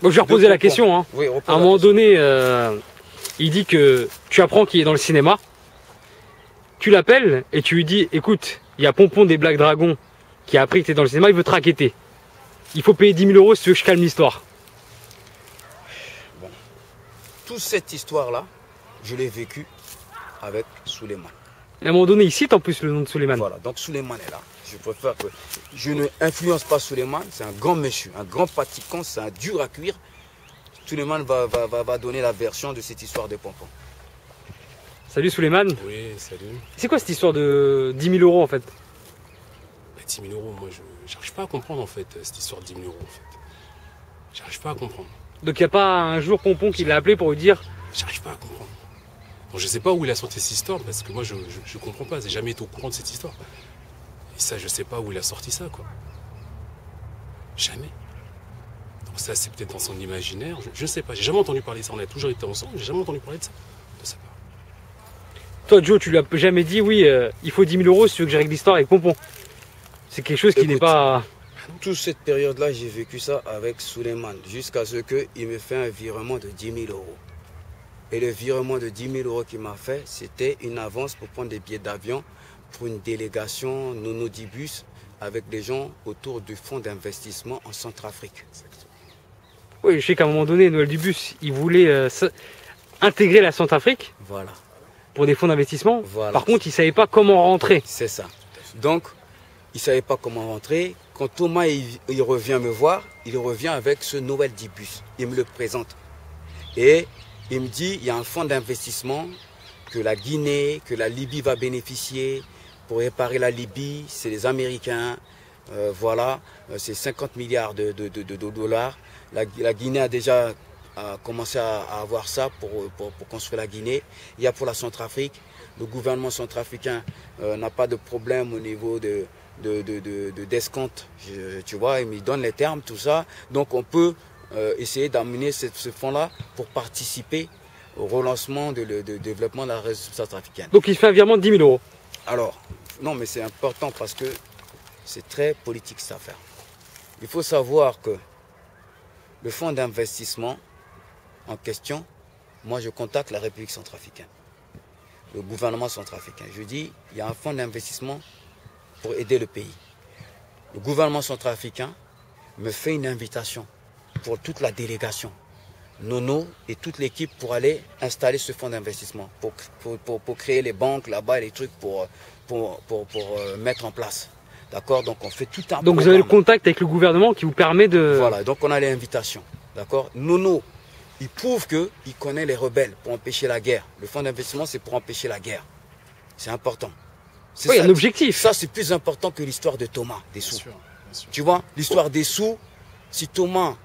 Bon, je vais reposer la question. Hein. Oui, à un moment donné, il dit que tu apprends qu'il est dans le cinéma. Tu l'appelles et tu lui dis, écoute, il y a Pompon des Black Dragons qui a appris que tu es dans le cinéma, il veut te raqueter. Il faut payer 10 000 € si tu veux que je calme l'histoire. Bon. Toute cette histoire-là, je l'ai vécue avec Souleymane. À un moment donné, il cite en plus le nom de Souleymane. Voilà, donc Souleymane est là. Je préfère que je ne influence pas Souleymane, c'est un grand monsieur, un grand pratiquant, c'est un dur à cuire. Souleymane va donner la version de cette histoire de Pompon. Salut Souleymane. Oui, salut. C'est quoi cette histoire de 10 000 € en fait? 10 000 €, moi j'arrive pas à comprendre en fait, cette histoire de 10 000 € en fait. J'arrive pas à comprendre. Donc il n'y a pas un jour Pompon qui l'a appelé pour lui dire... J'arrive pas à comprendre. Donc je sais pas où il a sorti cette histoire, parce que moi je comprends pas, j'ai jamais été au courant de cette histoire. Et ça, je sais pas où il a sorti ça, quoi. Jamais. Donc ça, c'est peut-être dans son imaginaire, je sais pas, j'ai jamais entendu parler de ça, on a toujours été ensemble, j'ai jamais entendu parler de ça. De sa part. Toi Joe, tu lui as jamais dit, oui, il faut 10 000 € si tu veux que je règle l'histoire avec Pompon. C'est quelque chose qui n'est pas... Toute cette période-là, j'ai vécu ça avec Souleymane, jusqu'à ce qu'il me fait un virement de 10 000 €. Et le virement de 10 000 € qu'il m'a fait, c'était une avance pour prendre des billets d'avion pour une délégation Nonodibus avec des gens autour du fonds d'investissement en Centrafrique. Oui, je sais qu'à un moment donné, Noël Dubus, il voulait intégrer la Centrafrique. Voilà. Pour des fonds d'investissement. Voilà. Par contre, il ne savait pas comment rentrer. C'est ça. Donc, il ne savait pas comment rentrer. Quand Thomas il revient me voir, il revient avec ce Noël Dibus. Il me le présente. Et il me dit, il y a un fonds d'investissement que la Guinée, que la Libye va bénéficier. Pour réparer la Libye, c'est les Américains. Voilà, c'est 50 milliards de dollars. La Guinée a déjà commencé à avoir ça pour construire la Guinée. Il y a pour la Centrafrique. Le gouvernement centrafricain n'a pas de problème au niveau d'escompte. Tu vois, il me donne les termes, tout ça. Donc on peut essayer d'amener ce fonds-là pour participer au relancement de développement de la région centrafricaine. Donc il fait un virement de 10 000 €. Alors, non, mais c'est important parce que c'est très politique cette affaire. Il faut savoir que le fonds d'investissement en question, moi je contacte la République centrafricaine, le gouvernement centrafricain. Je dis, il y a un fonds d'investissement pour aider le pays. Le gouvernement centrafricain me fait une invitation pour toute la délégation, Nono et toute l'équipe pour aller installer ce fonds d'investissement, pour créer les banques là-bas, les trucs pour mettre en place. D'accord? Donc on fait tout un Donc vous avez le contact avec le gouvernement qui vous permet de... Voilà, donc on a les invitations. D'accord? Nono, il prouve qu'il connaît les rebelles pour empêcher la guerre. Le fonds d'investissement, c'est pour empêcher la guerre. C'est important. Oui, il y a un objectif. Ça, c'est plus important que l'histoire de Thomas, des sous. Bien sûr. Tu vois, l'histoire des sous, si Thomas,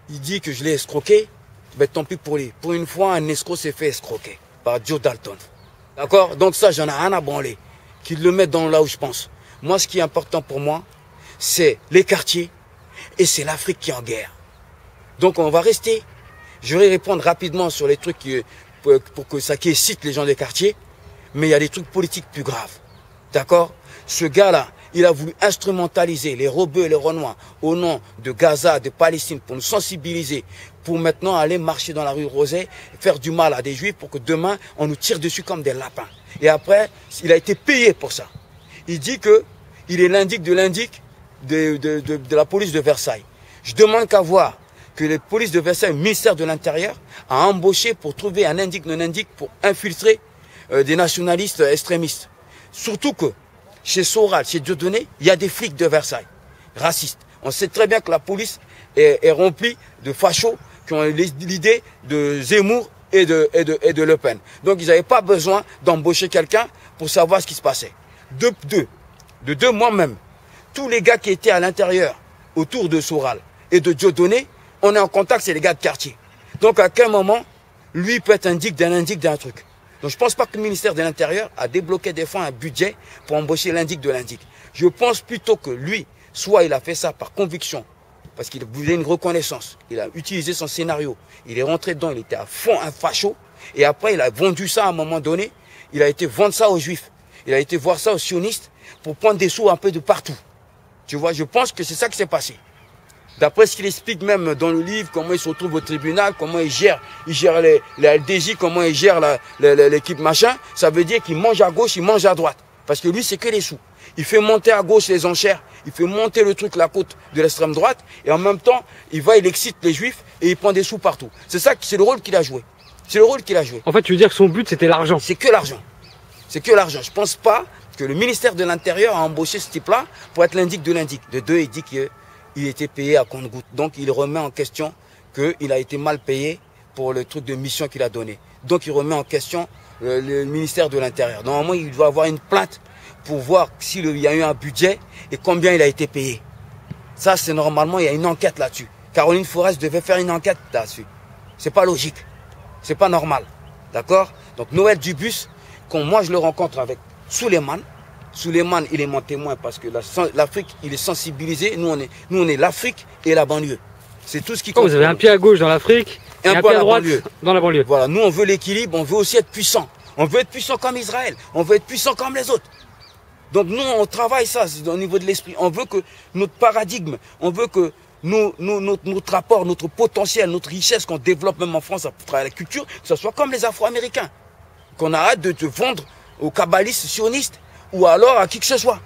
il dit que je l'ai escroqué, ben tant pis pour lui. Pour une fois, un escroc s'est fait escroquer par Joe Dalton. D'accord? Donc ça, j'en ai rien à branler. Qu'il le mette dans là où je pense. Moi, ce qui est important pour moi, c'est les quartiers et c'est l'Afrique qui est en guerre. Donc on va rester. Je vais répondre rapidement sur les trucs pour que ça qui excite les gens des quartiers. Mais il y a des trucs politiques plus graves. D'accord? Ce gars-là, il a voulu instrumentaliser les rebeux et les renois au nom de Gaza, de Palestine, pour nous sensibiliser, pour maintenant aller marcher dans la rue Rosée, faire du mal à des juifs pour que demain, on nous tire dessus comme des lapins. Et après, il a été payé pour ça. Il dit qu'il est l'indique de la police de Versailles. Je demande qu'à voir que les polices de Versailles, le ministère de l'Intérieur, a embauché pour trouver un indique non indique pour infiltrer des nationalistes extrémistes. Surtout que chez Soral, chez Dieudonné, il y a des flics de Versailles, racistes. On sait très bien que la police est remplie de fachos qui ont l'idée de Zemmour et de Le Pen. Donc ils n'avaient pas besoin d'embaucher quelqu'un pour savoir ce qui se passait. De deux moi-même, tous les gars qui étaient à l'intérieur, autour de Soral et de Dieudonné, on est en contact, c'est les gars de quartier. Donc à quel moment, lui peut être indique d'un truc. Donc je ne pense pas que le ministère de l'Intérieur a débloqué des fois un budget pour embaucher l'indique de l'indique. Je pense plutôt que lui, soit il a fait ça par conviction, parce qu'il voulait une reconnaissance. Il a utilisé son scénario. Il est rentré dedans, il était à fond un facho. Et après, il a vendu ça à un moment donné. Il a été vendre ça aux juifs. Il a été voir ça aux sionistes pour prendre des sous un peu de partout. Tu vois, je pense que c'est ça qui s'est passé. D'après ce qu'il explique même dans le livre, comment il se retrouve au tribunal, comment il gère les LDJ, comment il gère l'équipe machin, ça veut dire qu'il mange à gauche, il mange à droite. Parce que lui, c'est que les sous. Il fait monter à gauche les enchères, il fait monter le truc, la côte de l'extrême droite, et en même temps, il excite les juifs et il prend des sous partout. C'est ça, c'est le rôle qu'il a joué. C'est le rôle qu'il a joué. En fait, tu veux dire que son but, c'était l'argent? C'est que l'argent. C'est que l'argent. Je ne pense pas que le ministère de l'Intérieur a embauché ce type-là pour être l'indique de l'indique. De deux, il dit qu'il était payé à compte-goutte. Donc, il remet en question qu'il a été mal payé pour le truc de mission qu'il a donné. Donc, il remet en question le ministère de l'Intérieur. Normalement, il doit avoir une plainte pour voir s'il y a eu un budget et combien il a été payé. Ça, c'est normalement, il y a une enquête là-dessus. Caroline Forest devait faire une enquête là-dessus. C'est pas logique. C'est pas normal. D'accord? Donc, Noël Dubus, quand moi je le rencontre avec Souleymane, Souleymane, il est mon témoin parce que l'Afrique, il est sensibilisé. Nous, on est l'Afrique et la banlieue. C'est tout ce qui compte. Vous avez un pied à gauche dans l'Afrique et un pied à droite dans la banlieue. Voilà, nous, on veut l'équilibre, on veut aussi être puissant. On veut être puissant comme Israël. On veut être puissant comme les autres. Donc nous, on travaille ça au niveau de l'esprit. On veut que notre paradigme, on veut que notre rapport, notre potentiel, notre richesse qu'on développe même en France à travers la culture, que ce soit comme les Afro-Américains. Qu'on arrête de te vendre aux kabbalistes sionistes ou alors à qui que ce soit.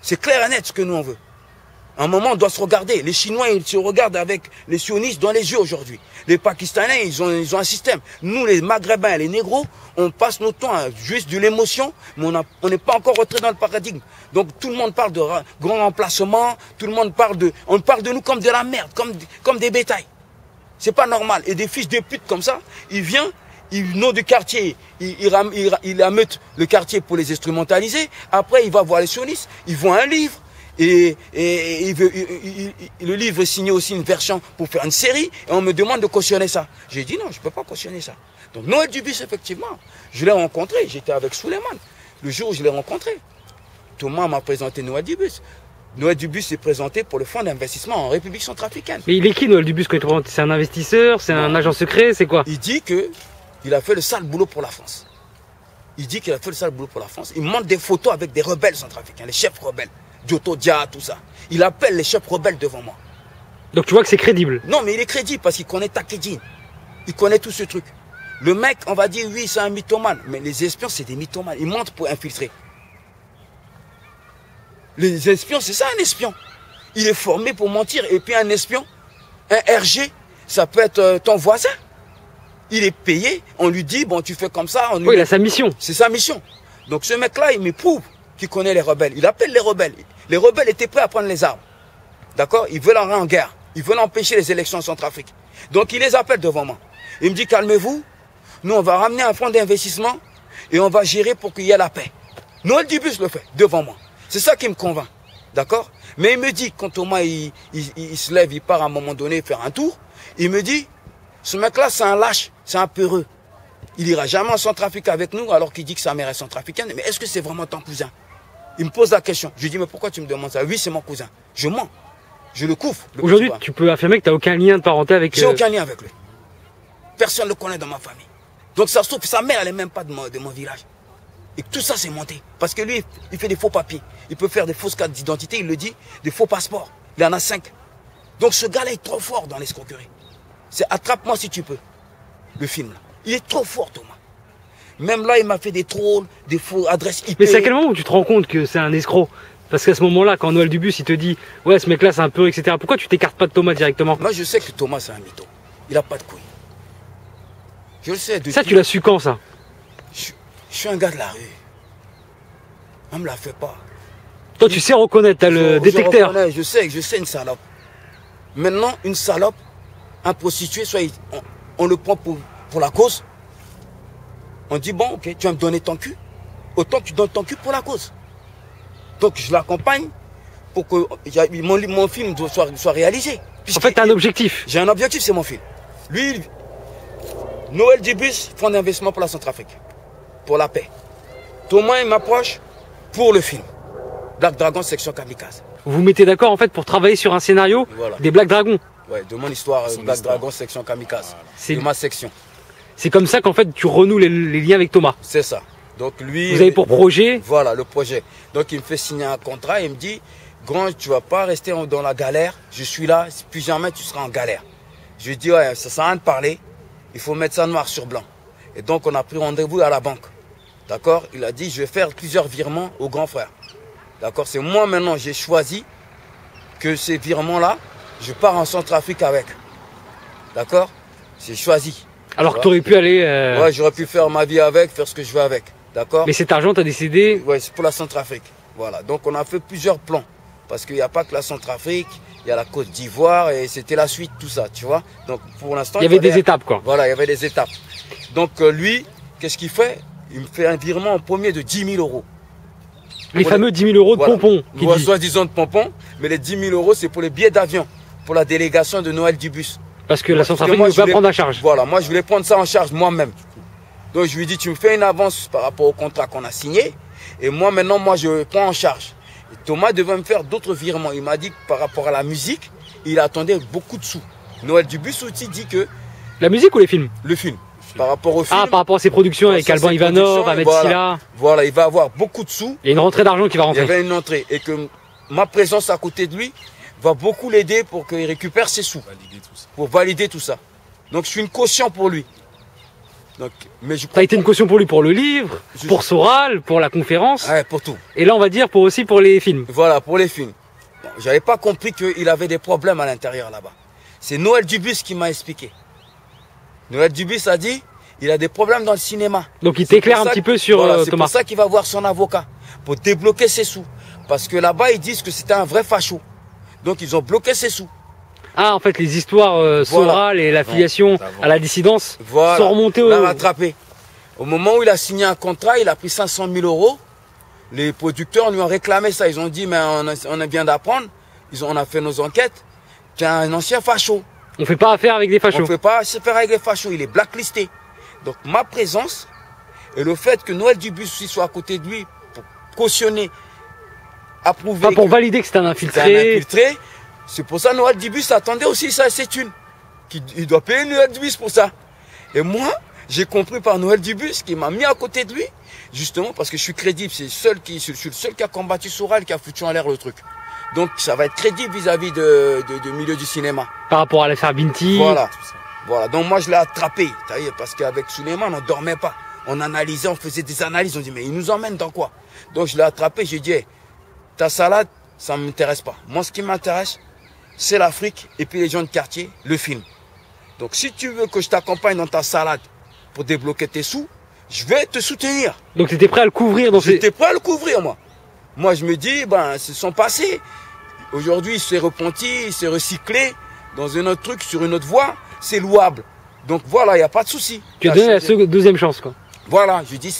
C'est clair et net ce que nous on veut. À un moment, on doit se regarder. Les Chinois, ils se regardent avec les sionistes dans les yeux aujourd'hui. Les Pakistanais, ils ont un système. Nous, les Maghrébins, les Négros, on passe notre temps à juste de l'émotion, mais on n'est pas encore rentré dans le paradigme. Donc tout le monde parle de grand remplacement, tout le monde parle on parle de nous comme de la merde, comme des bétails. C'est pas normal. Et des fils de pute comme ça, ils viennent, ils nom du quartier, il ameute le quartier pour les instrumentaliser. Après, il va voir les sionistes, ils voient un livre. Et le livre est signé aussi une version pour faire une série. Et on me demande de cautionner ça. J'ai dit non, je ne peux pas cautionner ça. Donc Noël Dubus, effectivement, je l'ai rencontré. J'étais avec Souleymane. Le jour où je l'ai rencontré, Thomas m'a présenté Noël Dubus. Noël Dubus s'est présenté pour le fonds d'investissement en République centrafricaine. Mais il est qui Noël Dubus quand il te présente? C'est un investisseur? C'est un agent secret? C'est quoi? Il dit qu'il a fait le sale boulot pour la France. Il dit qu'il a fait le sale boulot pour la France. Il montre des photos avec des rebelles centrafricains, les chefs rebelles. Dioto Dia, tout ça. Il appelle les chefs rebelles devant moi. Donc tu vois que c'est crédible? Non, mais il est crédible parce qu'il connaît Takedine. Il connaît tout ce truc. Le mec, on va dire, oui, c'est un mythomane. Mais les espions, c'est des mythomanes. Ils mentent pour infiltrer. Les espions, c'est ça un espion. Il est formé pour mentir. Et puis un espion, un RG, ça peut être ton voisin. Il est payé, on lui dit, bon, tu fais comme ça. Oui, il a sa mission. C'est sa mission. Donc ce mec-là, il m'éprouve qu'il connaît les rebelles. Il appelle les rebelles. Les rebelles étaient prêts à prendre les armes. D'accord? Ils veulent en guerre. Ils veulent empêcher les élections en Centrafrique. Donc il les appelle devant moi. Il me dit, calmez-vous. Nous, on va ramener un fonds d'investissement et on va gérer pour qu'il y ait la paix. Noël Dubus le fait devant moi. C'est ça qui me convainc. D'accord? Mais il me dit, quand Thomas il se lève, il part à un moment donné faire un tour, il me dit, ce mec-là, c'est un lâche, c'est un peureux. Il ira jamais en Centrafrique avec nous alors qu'il dit que sa mère est centrafricaine. Mais est-ce que c'est vraiment ton cousin? Il me pose la question. Je lui dis, mais pourquoi tu me demandes ça? Oui, c'est mon cousin. Je mens. Je le couvre. Aujourd'hui, tu peux affirmer que tu n'as aucun lien de parenté avec... J'ai aucun lien avec lui. Personne ne le connaît dans ma famille. Donc ça se trouve, sa mère, elle n'est même pas de mon village. Et tout ça, c'est monté. Parce que lui, il fait des faux papiers. Il peut faire des fausses cartes d'identité, il le dit, des faux passeports. Il en a 5. Donc ce gars-là est trop fort dans l'escroquerie. C'est Attrape-moi si tu peux. Le film, là. Il est trop fort, Thomas. Même là, il m'a fait des trolls, des faux adresses IP. Mais c'est à quel moment où tu te rends compte que c'est un escroc? Parce qu'à ce moment-là, quand Noël Dubus, il te dit, ouais, ce mec-là, c'est un peu, etc. Pourquoi tu t'écartes pas de Thomas directement? Moi, je sais que Thomas, c'est un mytho. Il a pas de couilles. Je le sais. Ça, tu l'as su quand, ça? Je suis un gars de la rue. On me la fait pas. Toi, tu sais reconnaître, t'as le détecteur. Je sais une salope. Maintenant, une salope, un prostitué, soit on le prend pour la cause. On dit, bon, ok, tu vas me donner ton cul. Autant que tu donnes ton cul pour la cause. Donc, je l'accompagne pour que mon film soit réalisé. En fait, tu as un objectif. J'ai un objectif, c'est mon film. Lui, Noël Dubus, fonds d'investissement pour la Centrafrique. Pour la paix. Thomas, il m'approche pour le film. Black Dragon, section Kamikaze. Vous vous mettez d'accord, en fait, pour travailler sur un scénario des Black Dragons. Ouais, de mon histoire, Black Dragon, section Kamikaze. C'est de ma section. C'est comme ça qu'en fait, tu renoues les liens avec Thomas. C'est ça. Donc lui... Vous avez pour projet... Voilà, le projet. Donc il me fait signer un contrat et il me dit, grand, tu vas pas rester dans la galère. Je suis là, plus jamais tu seras en galère. Je lui ai dit, ouais, ça sert à rien de parler. Il faut mettre ça noir sur blanc. Et donc, on a pris rendez-vous à la banque. D'accord? Il a dit, je vais faire plusieurs virements au grand frère. D'accord? C'est moi maintenant, j'ai choisi que ces virements-là, je pars en Centrafrique avec. D'accord? J'ai choisi. Alors que tu aurais pu aller... Ouais, j'aurais pu faire ma vie avec, faire ce que je veux avec. D'accord? Mais cet argent, tu as décidé... Ouais, c'est pour la Centrafrique. Voilà. Donc, on a fait plusieurs plans. Parce qu'il n'y a pas que la Centrafrique, il y a la Côte d'Ivoire et c'était la suite, tout ça, tu vois. Donc, pour l'instant... Il y avait des étapes, quoi. Voilà, il y avait des étapes. Donc, lui, qu'est-ce qu'il fait? Il me fait un virement en premier de 10 000 euros. Les fameux 10 000 euros de pompons. Soi-disant de pompons, mais les 10 000 euros, c'est pour les billets d'avion, pour la délégation de Noël Dubus. Parce que la Centrafrique ne peut pas prendre en charge. Voilà, moi je voulais prendre ça en charge moi-même. Donc je lui dis, tu me fais une avance par rapport au contrat qu'on a signé, et moi maintenant, moi je prends en charge. Et Thomas devait me faire d'autres virements. Il m'a dit que par rapport à la musique, il attendait beaucoup de sous. Noël Dubus aussi dit que... La musique ou les films? Le film. Par rapport au film. Ah, par rapport à ses productions avec Alban Ivanov, Ahmed Silla. Voilà, il va avoir beaucoup de sous. Il y a une rentrée d'argent qui va rentrer. Il y avait une entrée. Et que ma présence à côté de lui va beaucoup l'aider pour qu'il récupère ses sous. Pour valider tout ça. Donc je suis une caution pour lui. Donc, mais je... T'as été une caution pour lui pour le livre, pour Soral, pour la conférence. Ouais, pour tout. Et là on va dire aussi pour les films. Voilà, pour les films. Bon, j'avais pas compris qu'il avait des problèmes à l'intérieur là-bas. C'est Noël Dubus qui m'a expliqué. Noël Dubus a dit, il a des problèmes dans le cinéma. Donc il t'éclaire un petit peu sur voilà, c'est Thomas. pour ça qu'il va voir son avocat, pour débloquer ses sous. Parce que là-bas, ils disent que c'était un vrai facho. Donc ils ont bloqué ses sous. Ah, en fait, les histoires Soral et l'affiliation à la dissidence sont remontées au... l'a rattrapé. Au moment où il a signé un contrat, il a pris 500 000 euros. Les producteurs lui ont réclamé ça. Ils ont dit, mais on vient d'apprendre, on a fait nos enquêtes, tu es un ancien facho. On ne fait pas affaire avec des fachos. On ne fait pas affaire avec les fachos, il est blacklisté. Donc ma présence et le fait que Noël Dubus soit à côté de lui pour cautionner, approuver... Pas pour valider que c'est un infiltré. C'est pour ça que Noël Dubus attendait aussi ça, c'est une. Il doit payer Noël Dubus pour ça. Et moi, j'ai compris par Noël Dubus qui m'a mis à côté de lui, justement parce que je suis crédible. Je suis le seul qui a combattu Soral, qui a foutu en l'air le truc. Donc ça va être crédible vis-à-vis du milieu du cinéma. Par rapport à l'affaire Binti. Voilà. Voilà. Donc moi je l'ai attrapé. Parce qu'avec Souleymane, on ne dormait pas. On analysait, on faisait des analyses. On dit, mais il nous emmène dans quoi? Donc je l'ai attrapé, j'ai dit, hey, ta salade, ça ne m'intéresse pas. Moi ce qui m'intéresse, c'est l'Afrique et puis les gens de quartier, le film. Donc si tu veux que je t'accompagne dans ta salade pour débloquer tes sous, je vais te soutenir. Donc tu étais prêt à le couvrir dans J'étais prêt à le couvrir, moi. Moi je me dis, ben c'est son passé. Aujourd'hui il s'est repenti, il s'est recyclé dans un autre truc, sur une autre voie, c'est louable. Donc voilà, il n'y a pas de souci. Tu as donné la deuxième chance, quoi. Voilà, je dis,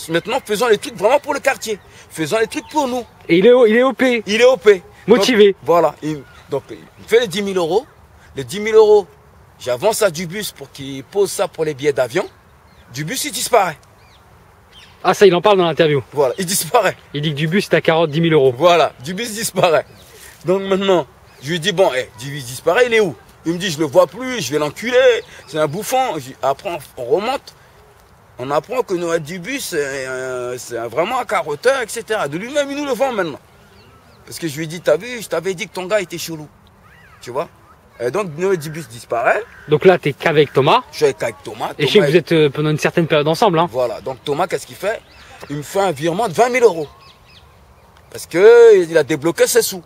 maintenant faisons les trucs vraiment pour le quartier. Faisons les trucs pour nous. Et il est OP. Il est OP. Motivé. Donc, voilà. Donc, il me fait les 10 000 euros. Les 10 000 euros, j'avance à Dubus pour qu'il pose ça pour les billets d'avion. Dubus, il disparaît. Ah, ça, il en parle dans l'interview. Voilà, il disparaît. Il dit que Dubus, ta carotte, 10 000 euros. Voilà, Dubus disparaît. Donc maintenant, je lui dis, bon, Dubus disparaît, il est où? Il me dit, je le vois plus, je vais l'enculer. C'est un bouffon. Après, on remonte. On apprend que Noël Dubus, c'est vraiment un carotteur, etc. De lui-même, il nous le vend maintenant. Parce que je lui ai dit, t'as vu, je t'avais dit que ton gars était chelou. Tu vois? Et donc, Noël Dubus disparaît. Donc là, t'es qu'avec Thomas. Je suis avec Thomas. Et je sais que vous êtes pendant une certaine période ensemble. Hein. Voilà. Donc, Thomas, qu'est-ce qu'il fait? Il me fait un virement de 20 000 euros. Parce qu'il a débloqué ses sous.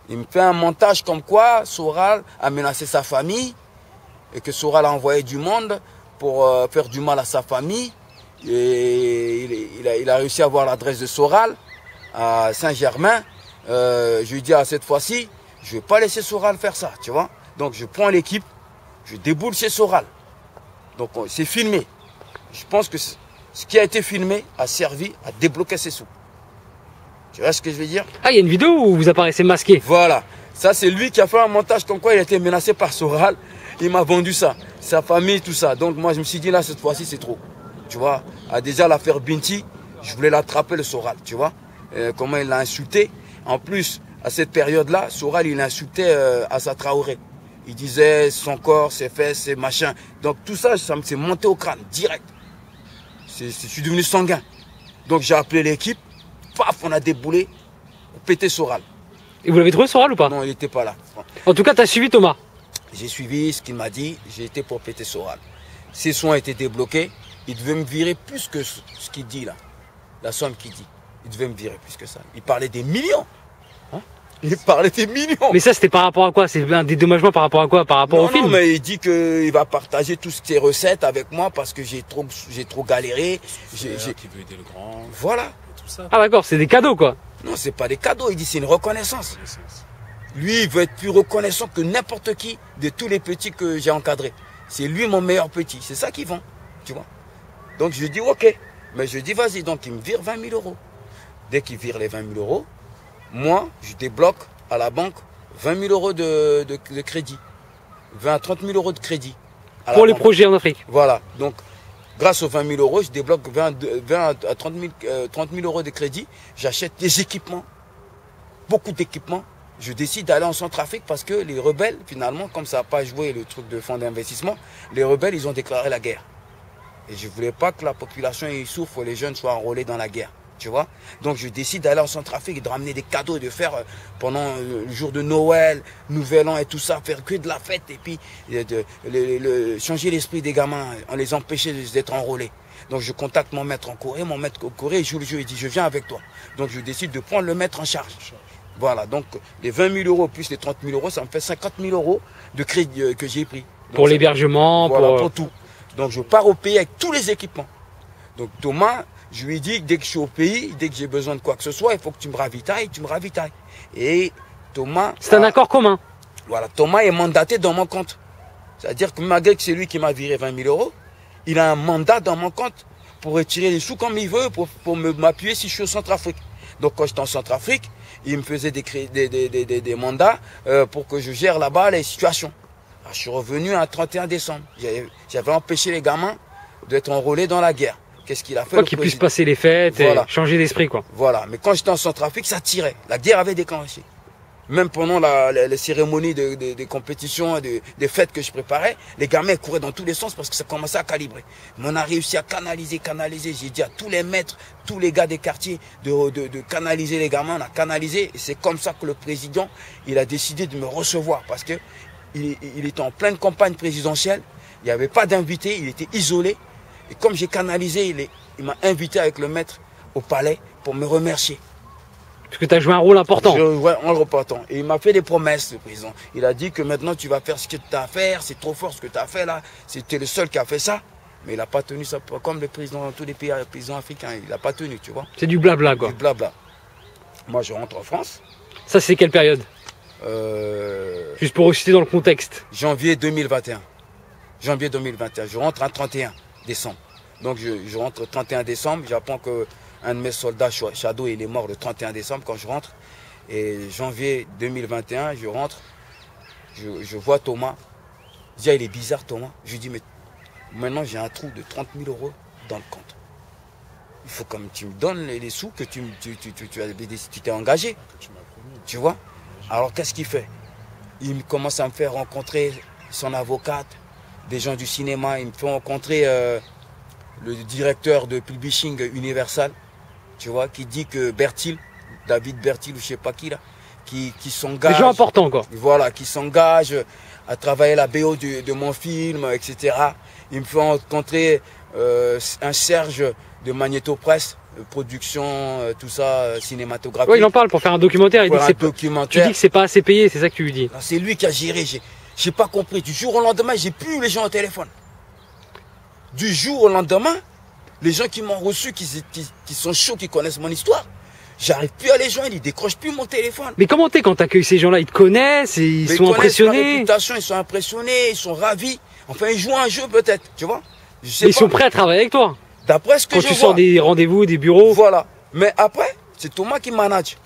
Il me fait un montage comme quoi Soral a menacé sa famille. Et que Soral a envoyé du monde pour faire du mal à sa famille. Et il a réussi à avoir l'adresse de Soral à Saint-Germain. Je lui dis à cette fois-ci, je ne vais pas laisser Soral faire ça, tu vois. Donc je prends l'équipe, je déboule chez Soral. Donc c'est filmé. Je pense que ce qui a été filmé a servi à débloquer ses sous. Tu vois ce que je veux dire? Ah, il y a une vidéo où vous apparaissez masqué. Voilà. Ça, c'est lui qui a fait un montage comme quoi il a été menacé par Soral. Il m'a vendu ça. Sa famille, tout ça. Donc moi, je me suis dit, là, cette fois-ci, c'est trop. Tu vois? Déjà, l'affaire Binti, je voulais l'attraper, le Soral, tu vois? Comment il l'a insulté. En plus, à cette période-là, Soral, il insultait Assa Traoré. Il disait son corps, ses fesses, ses machins. Donc tout ça, ça me s'est monté au crâne, direct. Je suis devenu sanguin. Donc j'ai appelé l'équipe. Paf, on a déboulé. On pétait Soral. Et vous l'avez trouvé Soral ou pas? Non, il n'était pas là. En tout cas, tu as suivi Thomas. J'ai suivi ce qu'il m'a dit, j'ai été pour péter Soral. Ses soins étaient débloqués, il devait me virer plus que ce qu'il dit là. La somme qu'il dit. Il devait me virer plus que ça. Il parlait des millions. Il parlait des millions. Mais ça, c'était par rapport à quoi? C'est un dédommagement par rapport à quoi? Par rapport au film? Non, mais il dit qu'il va partager toutes ses recettes avec moi parce que j'ai trop galéré. Qui veut aider le grand. Voilà. Tout ça. Ah d'accord, c'est des cadeaux quoi. Non, c'est pas des cadeaux, il dit c'est une reconnaissance. Lui, il veut être plus reconnaissant que n'importe qui de tous les petits que j'ai encadrés. C'est lui mon meilleur petit, c'est ça qu'il vend, tu vois. Donc je dis ok, mais je dis vas-y, donc il me vire 20 000 euros. Dès qu'il vire les 20 000 euros, moi, je débloque à la banque 20 000 euros de crédit. 20 à 30 000 euros de crédit. Pour les projets en Afrique. Voilà, donc grâce aux 20 000 euros, je débloque 20 à 30 000 euros de crédit. J'achète des équipements, beaucoup d'équipements. Je décide d'aller en Centrafrique parce que les rebelles, finalement, comme ça n'a pas joué le truc de fonds d'investissement, les rebelles, ils ont déclaré la guerre. Et je ne voulais pas que la population y souffre, les jeunes soient enrôlés dans la guerre. Tu vois? Donc je décide d'aller en Centrafrique et de ramener des cadeaux et de faire pendant le jour de Noël, Nouvel An et tout ça, faire que de la fête et puis changer l'esprit des gamins, en les empêcher d'être enrôlés. Donc je contacte mon maître en Corée, il joue le jeu, il dit je viens avec toi. Donc je décide de prendre le maître en charge. Voilà, donc les 20 000 euros plus les 30 000 euros, ça me fait 50 000 euros de crédit que j'ai pris. Donc, pour l'hébergement, voilà, pour tout. Donc je pars au pays avec tous les équipements. Donc Thomas, je lui dis, dès que je suis au pays, dès que j'ai besoin de quoi que ce soit, il faut que tu me ravitailles, tu me ravitailles. Et Thomas... C'est un accord commun. Voilà, Thomas est mandaté dans mon compte. C'est-à-dire que malgré que c'est lui qui m'a viré 20 000 euros, il a un mandat dans mon compte pour retirer les sous comme il veut, pour m'appuyer si je suis au Centrafrique. Donc quand j'étais en Centrafrique, il me faisait des mandats pour que je gère là-bas les situations. Alors, je suis revenu un 31 décembre. J'avais empêché les gamins d'être enrôlés dans la guerre. Qu'est-ce qu'il a fait? Qu'ils puissent passer les fêtes et changer d'esprit quoi. Voilà, mais quand j'étais en Centrafrique, ça tirait. La guerre avait déclenché. Même pendant les cérémonies des compétitions, des fêtes que je préparais, les gamins couraient dans tous les sens parce que ça commençait à calibrer. Mais on a réussi à canaliser. J'ai dit à tous les maîtres, tous les gars des quartiers de canaliser les gamins. On a canalisé et c'est comme ça que le président, il a décidé de me recevoir parce que il était en pleine campagne présidentielle. Il n'y avait pas d'invité, il était isolé. Et comme j'ai canalisé, il m'a invité avec le maître au palais pour me remercier. Parce que tu as joué un rôle important. J'ai joué un rôle important. Et il m'a fait des promesses, le président. Il a dit que maintenant tu vas faire ce que tu as à faire. C'est trop fort ce que tu as fait là. C'était le seul qui a fait ça. Mais il n'a pas tenu ça. Comme le président dans tous les pays, le président africain, il n'a pas tenu, tu vois. C'est du blabla quoi. Du blabla. Moi je rentre en France. Ça c'est quelle période? Juste pour reciter dans le contexte. Janvier 2021. Janvier 2021. Je rentre un 31 décembre. Donc je rentre le 31 décembre. J'apprends que un de mes soldats, Shadow, il est mort le 31 décembre quand je rentre. Et janvier 2021, je rentre. Je vois Thomas. Je dis, ah, il est bizarre Thomas. Je lui dis, mais maintenant j'ai un trou de 30 000 euros dans le compte. Il faut comme tu me donnes les sous que tu t'es engagé. Tu vois? Alors qu'est-ce qu'il fait? Il commence à me faire rencontrer son avocate, des gens du cinéma. Il me fait rencontrer le directeur de Publishing Universal, tu vois, qui dit que Bertil, David Bertil ou je sais pas qui là, qui s'engage. Des gens importants quoi. Voilà, qui s'engage à travailler la BO de mon film, etc. Il me fait rencontrer un Serge de Magnéto Presse, production, tout ça, cinématographique. Oui, il en parle pour faire un documentaire. Il dit tu dis que c'est pas assez payé, c'est ça que tu lui dis. C'est lui qui a géré. J'ai pas compris. Du jour au lendemain, j'ai plus les gens au téléphone. Du jour au lendemain, les gens qui m'ont reçu, qui sont chauds, qui connaissent mon histoire, j'arrive plus à les joindre, ils décrochent plus mon téléphone. Mais comment t'es quand t'accueilles ces gens-là? Ils te connaissent, ils sont impressionnés. Ils sont impressionnés, ils sont ravis. Enfin, ils jouent un jeu peut-être, tu vois. Mais ils sont prêts à travailler avec toi. D'après ce que je vois. Quand tu sors des rendez-vous, des bureaux. Voilà. Mais après, c'est Thomas qui manage.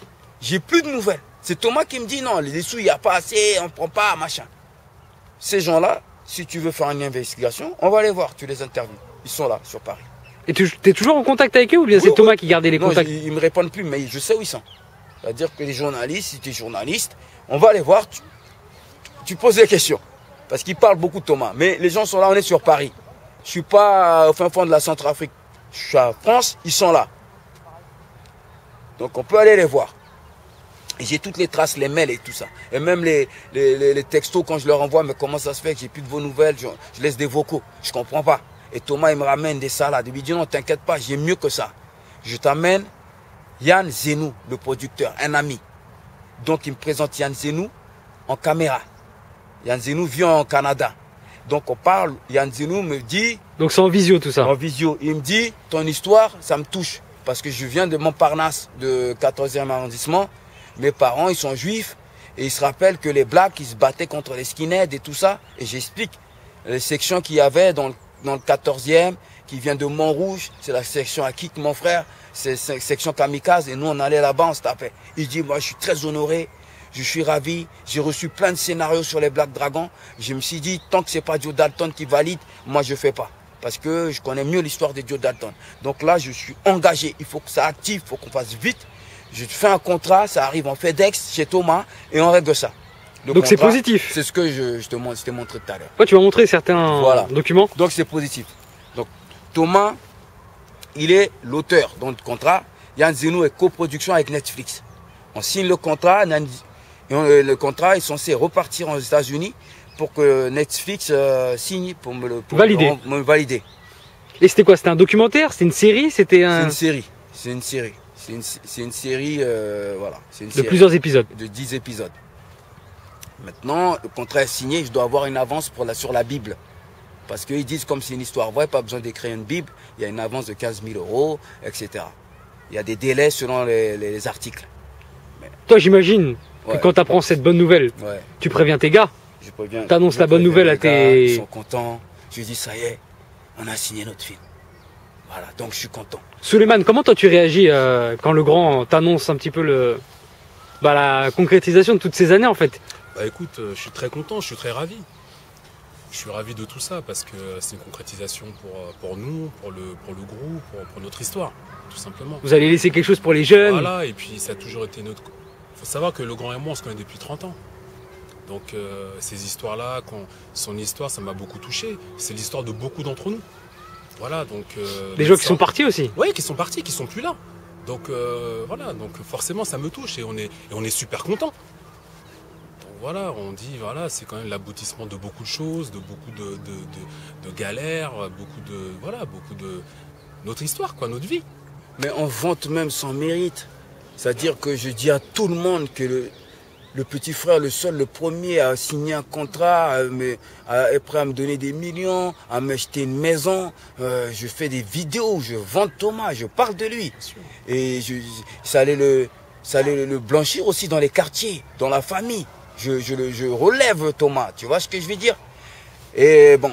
J'ai plus de nouvelles. C'est Thomas qui me dit non, les sous, il n'y a pas assez, on ne prend pas, machin. Ces gens-là, si tu veux faire une investigation, on va les voir, tu les interviews. Ils sont là, sur Paris. Et tu es toujours en contact avec eux ou bien c'est Thomas qui gardait les contacts? Ils ne me répondent plus, mais je sais où ils sont. C'est-à-dire que les journalistes, si tu es journaliste, on va les voir, tu poses des questions. Parce qu'ils parlent beaucoup de Thomas. Mais les gens sont là, on est sur Paris. Je ne suis pas au fin fond de la Centrafrique. Je suis à France, ils sont là. Donc on peut aller les voir. Et j'ai toutes les traces, les mails et tout ça. Et même les textos, quand je leur envoie, mais comment ça se fait que j'ai plus de vos nouvelles, je laisse des vocaux. Je comprends pas. Et Thomas, il me ramène des salades. Il me dit non, t'inquiète pas, j'ai mieux que ça. Je t'amène Yann Zenou, le producteur, un ami. Donc il me présente Yann Zenou en caméra. Yann Zenou vient au Canada. Donc on parle, Yann Zenou me dit... Donc c'est en visio tout ça? En visio. Il me dit, ton histoire, ça me touche. Parce que je viens de Montparnasse, de 14e arrondissement. Mes parents, ils sont juifs. Et ils se rappellent que les blacks, ils se battaient contre les skinheads et tout ça. Et j'explique les sections qu'il y avait dans le 14e, qui vient de Montrouge. C'est la section à Kik, mon frère. C'est section kamikaze. Et nous, on allait là-bas, on se tapait. Il dit, moi, je suis très honoré. Je suis ravi. J'ai reçu plein de scénarios sur les Black Dragons. Je me suis dit, tant que c'est pas Joe Dalton qui valide, moi, je fais pas. Parce que je connais mieux l'histoire de Joe Dalton. Donc là, je suis engagé. Il faut que ça active, il faut qu'on fasse vite. Je fais un contrat, ça arrive en FedEx chez Thomas et on règle ça. Donc c'est positif. C'est ce que je t'ai montré tout à l'heure. Ouais, tu m'as montré certains documents. Donc c'est positif. Donc Thomas, il est l'auteur dans le contrat. Yann Zenou est coproduction avec Netflix. On signe le contrat. Le contrat est censé repartir aux États-Unis pour que Netflix signe pour me valider. Et c'était quoi? C'était un documentaire? C'était une série? C'était C'est une série. C'est une série. C'est une série, voilà. Une série plusieurs épisodes. De 10 épisodes. Maintenant, le contrat est signé, je dois avoir une avance sur la Bible. Parce qu'ils disent, comme c'est une histoire vraie, pas besoin d'écrire une Bible, il y a une avance de 15 000 €, etc. Il y a des délais selon les articles. Mais... Toi, j'imagine que quand tu apprends cette bonne nouvelle, tu préviens tes gars. Je préviens. Tu annonces la bonne nouvelle à tes... Ils sont contents. Je dis, ça y est, on a signé notre film. Voilà, donc je suis content. Souleymane, comment toi tu réagis quand le grand t'annonce un petit peu la concrétisation de toutes ces années en fait? Bah écoute, je suis très content, je suis très ravi. Je suis ravi de tout ça parce que c'est une concrétisation pour nous, pour le groupe, pour notre histoire, tout simplement. Vous allez laisser quelque chose pour les jeunes? Voilà, et puis ça a toujours été notre... Il faut savoir que le grand et moi on se connaît depuis 30 ans. Donc ces histoires-là, son histoire, ça m'a beaucoup touché. C'est l'histoire de beaucoup d'entre nous. Voilà, donc... des gens qui sont partis aussi. Oui, qui sont partis, qui sont plus là. Donc voilà, donc forcément ça me touche et on est super content. Donc voilà, on dit voilà, c'est quand même l'aboutissement de beaucoup de choses, de beaucoup de galères, beaucoup de notre histoire, quoi, notre vie. Mais on vante même sans mérite. C'est-à-dire que je dis à tout le monde que le petit frère, le premier à signer un contrat, est prêt à me donner des millions, à m'acheter une maison. Je fais des vidéos, je vante Thomas, je parle de lui. Et ça allait le blanchir aussi dans les quartiers, dans la famille. Je relève Thomas, tu vois ce que je veux dire? Et bon,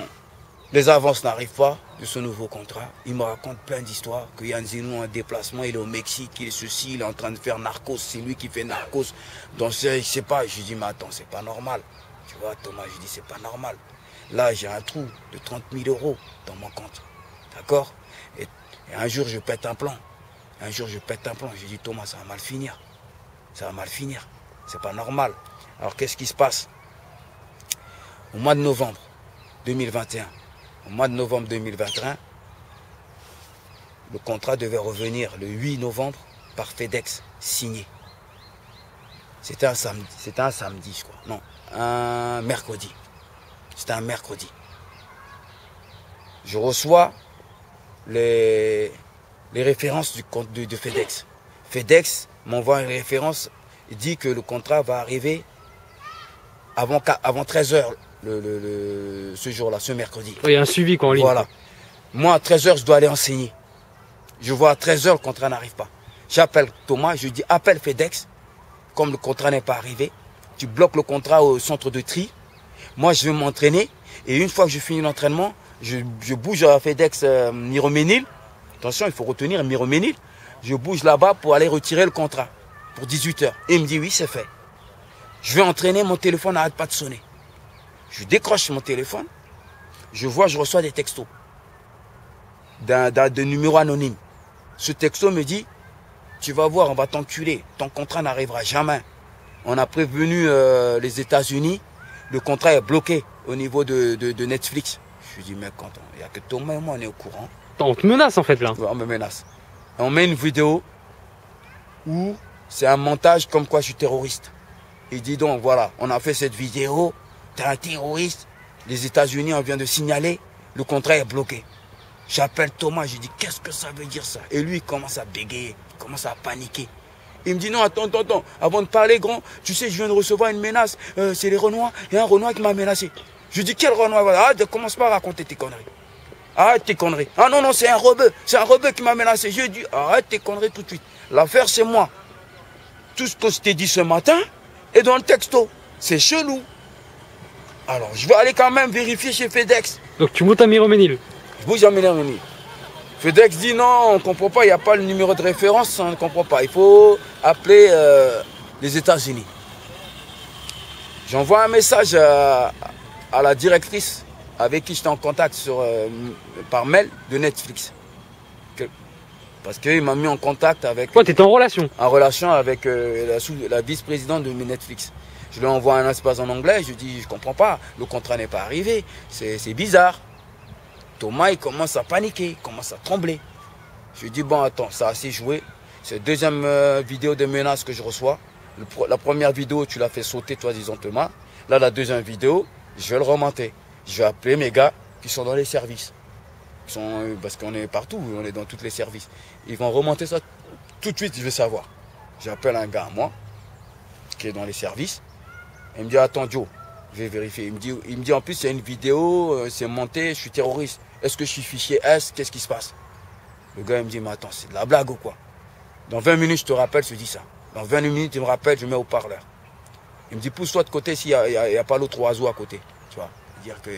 les avances n'arrivent pas de ce nouveau contrat. Il me raconte plein d'histoires, que Yann Zenou en déplacement, il est au Mexique, il est ceci, il est en train de faire Narcos, c'est lui qui fait Narcos. Donc je sais pas, je dis mais attends, c'est pas normal. Tu vois Thomas, je dis c'est pas normal. Là j'ai un trou de 30 000 € dans mon compte. D'accord? Et un jour je pète un plan. Je dis Thomas, ça va mal finir. Ça va mal finir. C'est pas normal. Alors qu'est-ce qui se passe? Au mois de novembre 2021, le contrat devait revenir le 8 novembre par FedEx, signé. C'était un samedi, je crois. Non, un mercredi. C'était un mercredi. Je reçois les références de FedEx. FedEx m'envoie une référence et dit que le contrat va arriver avant 13h. Ce jour-là, ce mercredi. Il y a un suivi quoi en ligne. Voilà. Moi, à 13h, je dois aller enseigner. Je vois à 13h, le contrat n'arrive pas. J'appelle Thomas, je dis, appelle FedEx. Comme le contrat n'est pas arrivé, tu bloques le contrat au centre de tri. Moi, je vais m'entraîner. Et une fois que je finis l'entraînement, je bouge à FedEx Miroménil. Attention, il faut retenir Miroménil. Je bouge là-bas pour aller retirer le contrat pour 18h. Et il me dit, oui, c'est fait. Je vais entraîner, mon téléphone n'arrête pas de sonner. Je décroche mon téléphone, je reçois des textos d'un numéro anonyme. Ce texto me dit, tu vas voir, on va t'enculer, ton contrat n'arrivera jamais. On a prévenu les États-Unis, le contrat est bloqué au niveau de Netflix. Je lui dis, mais quand il n'y a que Thomas et moi, on est au courant. On te menace en fait là. On me menace. On met une vidéo où c'est un montage comme quoi je suis terroriste. Il dit donc, voilà, on a fait cette vidéo, t'es un terroriste, les États-Unis, on vient de signaler, le contrat est bloqué. J'appelle Thomas, je dis, qu'est-ce que ça veut dire ça? Et lui, il commence à bégayer, il commence à paniquer. Il me dit, non, attends, avant de parler, grand, tu sais, je viens de recevoir une menace, c'est les Renois, il y a un Renoir qui m'a menacé. Je dis, quel Renoir? Ah, ne commence pas à raconter tes conneries. Arrête tes conneries. Ah non, c'est un rebeu qui m'a menacé. Je dis, arrête tes conneries tout de suite. L'affaire, c'est moi. Tout ce que je t'ai dit ce matin est dans le texto. C'est chelou. Alors, je vais aller quand même vérifier chez FedEx. Donc tu montes à Miroménil. Je bouge à Miroménil. FedEx dit non, on ne comprend pas, il n'y a pas le numéro de référence, on ne comprend pas. Il faut appeler les États-Unis. J'envoie un message à la directrice avec qui j'étais en contact par mail de Netflix. Parce qu'il m'a mis en contact avec... Toi, tu étais en relation? En relation avec la vice-présidente de Netflix. Je lui envoie un espace en anglais, je lui dis, je comprends pas, le contrat n'est pas arrivé, c'est bizarre. Thomas, il commence à paniquer, il commence à trembler. Je lui dis, bon, attends, ça a assez joué. C'est la deuxième vidéo de menace que je reçois. La première vidéo, tu l'as fait sauter, toi, disons Thomas. Là, la deuxième vidéo, je vais le remonter. Je vais appeler mes gars qui sont dans les services. Parce qu'on est partout, on est dans tous les services. Ils vont remonter ça tout de suite, je vais savoir. J'appelle un gars à moi, qui est dans les services. Il me dit, attends Joe, je vais vérifier. Il me dit en plus, c'est une vidéo, c'est monté, je suis terroriste. Est-ce que je suis fichier S? Qu'est-ce qui se passe? Le gars, il me dit, mais attends, c'est de la blague ou quoi? Dans 20 minutes, je te rappelle, je te dis ça. Dans 20 minutes, il me rappelle, je mets au parleur. Il me dit, pousse-toi de côté s'il n'y a pas l'autre oiseau à côté. Tu vois, dire que...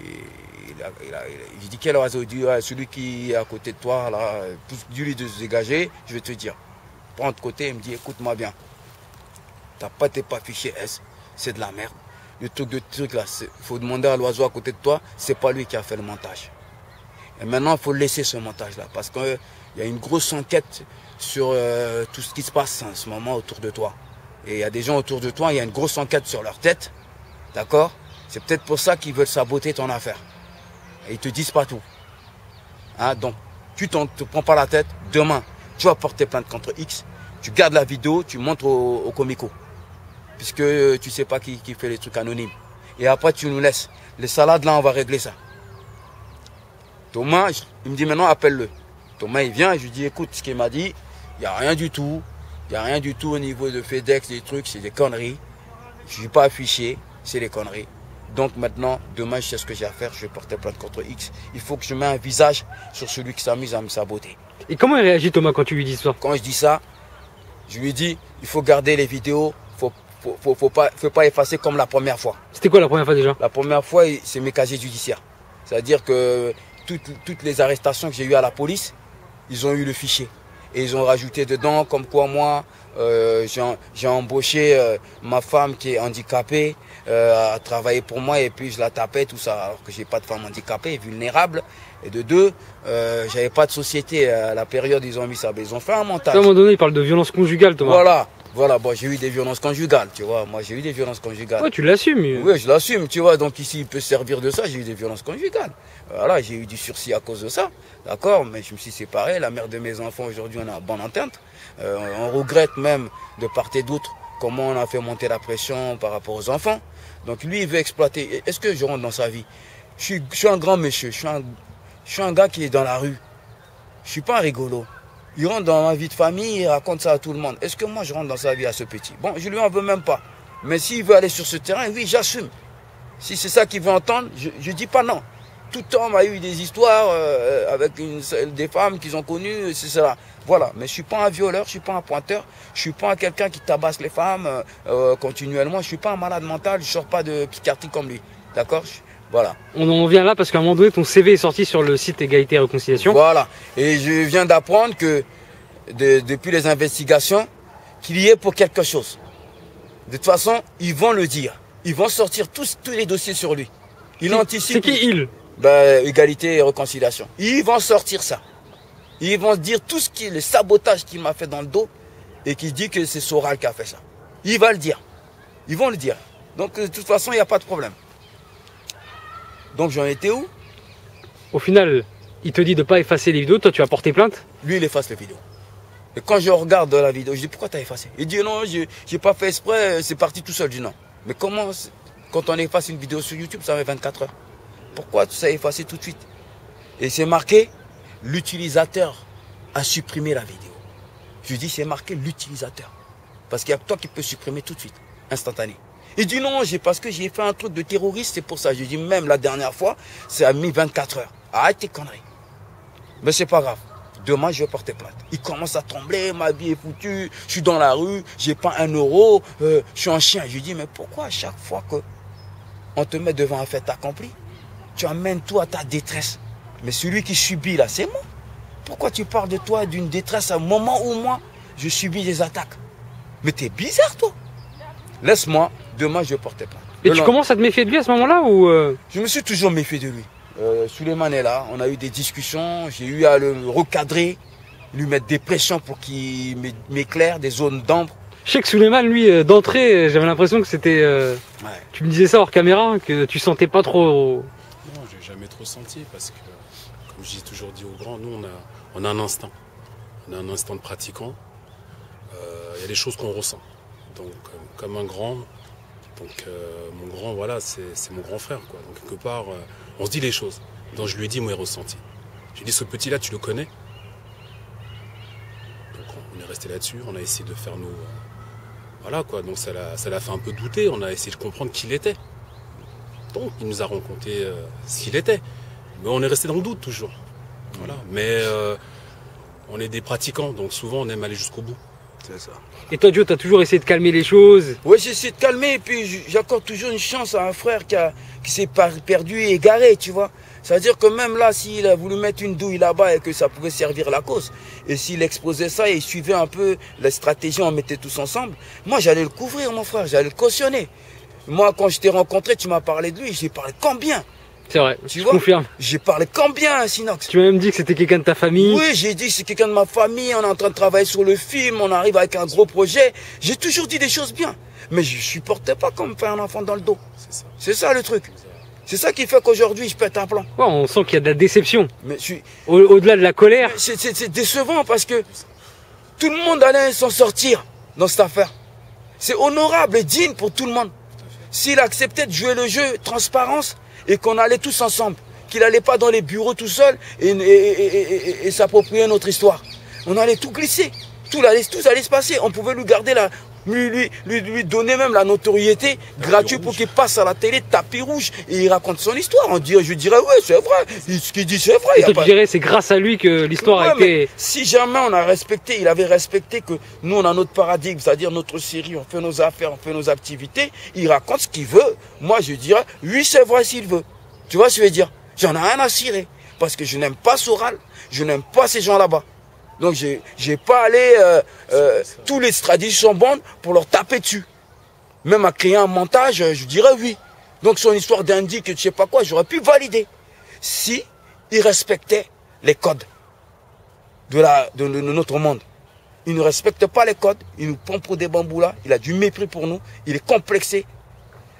Il dit, quel oiseau? Il dit, celui qui est à côté de toi, là, dis-lui de se dégager, je vais te dire. Prends de côté, il me dit, écoute-moi bien. T'es pas fiché S, c'est de la merde. Le truc là, il faut demander à l'oiseau à côté de toi, c'est pas lui qui a fait le montage. Et maintenant, il faut laisser ce montage-là, parce qu'il y a une grosse enquête sur tout ce qui se passe en ce moment autour de toi. Et il y a des gens autour de toi, il y a une grosse enquête sur leur tête, d'accord? C'est peut-être pour ça qu'ils veulent saboter ton affaire. Et ils te disent pas tout. Hein, donc, tu te prends pas la tête, demain, tu vas porter plainte contre X, tu gardes la vidéo, tu montres au comico. Puisque tu sais pas qui fait les trucs anonymes. Et après, tu nous laisses. Les salades, là, on va régler ça. Thomas, il me dit maintenant, appelle-le. Thomas, il vient et je lui dis, écoute, ce qu'il m'a dit, il n'y a rien du tout. Il n'y a rien du tout au niveau de FedEx, des trucs, c'est des conneries. Je ne suis pas affiché, c'est des conneries. Donc maintenant, demain, je sais ce que j'ai à faire, je vais porter plainte contre X. Il faut que je mette un visage sur celui qui s'amuse à me saboter. Et comment il réagit Thomas quand tu lui dis ça? Quand je dis ça, je lui dis, il faut garder les vidéos, faut pas effacer comme la première fois. C'était quoi la première fois déjà? La première fois, c'est mes casiers judiciaires. C'est-à-dire que toutes les arrestations que j'ai eues à la police, ils ont eu le fichier. Et ils ont rajouté dedans, comme quoi moi, j'ai embauché ma femme qui est handicapée à travailler pour moi et puis je la tapais, tout ça, alors que j'ai pas de femme handicapée, vulnérable. Et de deux, j'avais pas de société. À la période, ils ont mis ça. Ils ont fait un montage. À un moment donné, il parle de violence conjugale, Thomas. Voilà, bon, j'ai eu des violences conjugales, tu vois. Moi, j'ai eu des violences conjugales. Ouais, tu l'assumes. Oui, je l'assume, tu vois. Donc ici, il peut se servir de ça. J'ai eu des violences conjugales. Voilà, j'ai eu du sursis à cause de ça. D'accord, mais je me suis séparé. La mère de mes enfants, aujourd'hui, on est en bonne entente. On regrette même de part et d'autre comment on a fait monter la pression par rapport aux enfants. Donc lui, il veut exploiter. Est-ce que je rentre dans sa vie? Je suis un grand monsieur. Je suis un gars qui est dans la rue. Je suis pas un rigolo. Il rentre dans ma vie de famille, il raconte ça à tout le monde. Est-ce que moi je rentre dans sa vie à ce petit? Bon, je lui en veux même pas. Mais s'il veut aller sur ce terrain, oui, j'assume. Si c'est ça qu'il veut entendre, je dis pas non. Tout homme a eu des histoires avec des femmes qu'ils ont connues, c'est cela. Voilà, mais je suis pas un violeur, je suis pas un pointeur, je suis pas quelqu'un qui tabasse les femmes continuellement, je suis pas un malade mental, je sors pas de psychiatrie comme lui. D'accord? Voilà. On en vient là parce qu'à un moment donné, ton CV est sorti sur le site Égalité et Réconciliation. Voilà. Et je viens d'apprendre que depuis les investigations, qu'il y est pour quelque chose. De toute façon, ils vont le dire. Ils vont sortir tous les dossiers sur lui. Ils anticipent. C'est qui il? Égalité et Réconciliation. Ils vont sortir ça. Ils vont dire tout ce le sabotage qu'il m'a fait dans le dos et qui dit que c'est Soral qui a fait ça. Il va le dire. Ils vont le dire. Donc de toute façon, il n'y a pas de problème. Donc j'en étais où? Au final, il te dit de ne pas effacer les vidéos, toi tu as porté plainte? Lui, il efface les vidéos. Et quand je regarde la vidéo, je dis pourquoi tu as effacé? Il dit non, j'ai pas fait exprès, c'est parti tout seul. Je dis non. Mais comment, quand on efface une vidéo sur YouTube, ça met 24 heures. Pourquoi tu s'est effacé tout de suite? Et c'est marqué, l'utilisateur a supprimé la vidéo. Je dis c'est marqué l'utilisateur. Parce qu'il y a toi qui peux supprimer tout de suite, instantané. Il dit non, parce que j'ai fait un truc de terroriste, c'est pour ça. Je dis même la dernière fois, ça a mis 24 heures. Arrête tes conneries. Mais c'est pas grave. Demain, je vais porter plainte. Il commence à trembler, ma vie est foutue, je suis dans la rue, j'ai pas 1 euro, je suis un chien. Je lui dis, mais pourquoi à chaque fois qu'on te met devant un fait accompli, tu amènes tout à ta détresse? Mais celui qui subit là, c'est moi. Pourquoi tu parles de toi, d'une détresse à un moment où moi, je subis des attaques? Mais t'es bizarre, toi. Laisse-moi, demain, je vais porter plainte. Et tu commences à te méfier de lui à ce moment-là ou Je me suis toujours méfié de lui. Souleymane est là, on a eu des discussions, j'ai eu à le recadrer, lui mettre des pressions pour qu'il m'éclaire, des zones d'ombre. Je sais que Souleymane, lui, d'entrée, j'avais l'impression que c'était... Ouais. Tu me disais ça hors caméra, que tu sentais pas trop... Non, j'ai jamais trop senti parce que, comme j'ai toujours dit aux grands, nous on a un instinct. On a un instinct de pratiquant. Il y a des choses qu'on ressent. Donc, comme un grand, mon grand, voilà, c'est mon grand frère, quoi. Donc, quelque part, on se dit les choses. Donc, je lui ai dit, moi, ressenti. Je lui ai dit, ce petit-là, tu le connais? Donc, on est resté là-dessus. On a essayé de faire nos... voilà, quoi. Donc, ça l'a fait un peu douter. On a essayé de comprendre qui il était. Donc, il nous a raconté ce qu'il était. Mais on est resté dans le doute, toujours. Voilà. Mais on est des pratiquants. Donc, souvent, on aime aller jusqu'au bout. C'est ça. Et toi, Joe, t'as toujours essayé de calmer les choses? Oui, j'essaie de calmer et puis j'accorde toujours une chance à un frère qui s'est perdu et égaré, tu vois. C'est-à-dire que même là, s'il a voulu mettre une douille là-bas et que ça pouvait servir la cause, et s'il exposait ça et il suivait un peu la stratégie, on mettait tous ensemble, moi j'allais le couvrir, mon frère, j'allais le cautionner. Moi, quand je t'ai rencontré, tu m'as parlé de lui, j'ai parlé combien? C'est vrai, Tu je vois, confirme. j'ai parlé combien, Sinox? Tu m'as même dit que c'était quelqu'un de ta famille. Oui, j'ai dit c'est quelqu'un de ma famille, on est en train de travailler sur le film, on arrive avec un gros projet. J'ai toujours dit des choses bien. Mais je ne supportais pas qu'on me fait un enfant dans le dos. C'est ça. C'est ça le truc. C'est ça qui fait qu'aujourd'hui je pète un plan. Ouais, on sent qu'il y a de la déception. Mais Au-delà de la colère. c'est décevant parce que tout le monde allait s'en sortir dans cette affaire. C'est honorable et digne pour tout le monde. S'il acceptait de jouer le jeu transparence et qu'on allait tous ensemble, qu'il n'allait pas dans les bureaux tout seul et s'approprier notre histoire. On allait tout glisser, tout allait se passer. On pouvait lui garder lui donner même la notoriété gratuite pour qu'il passe à la télé, tapis rouge, et il raconte son histoire. Je dirais, ouais, c'est vrai. Ce qu'il dit, c'est vrai. Et toi, tu dirais, c'est grâce à lui que l'histoire a été... Si jamais on a respecté, il avait respecté que nous, on a notre paradigme, c'est-à-dire notre série, on fait nos affaires, on fait nos activités, il raconte ce qu'il veut. Moi, je dirais, oui, c'est vrai s'il veut. Tu vois ce que je veux dire? J'en ai rien à cirer. Parce que je n'aime pas Soral, je n'aime pas ces gens là-bas. Donc, j'ai pas allé, tous les stratégies sont bonnes pour leur taper dessus. Même à créer un montage, je dirais oui. Donc, son histoire d'indique, je sais pas quoi, j'aurais pu valider. Si il respectait les codes de notre monde. Il ne respecte pas les codes, il nous prend pour des bambous là, il a du mépris pour nous, il est complexé.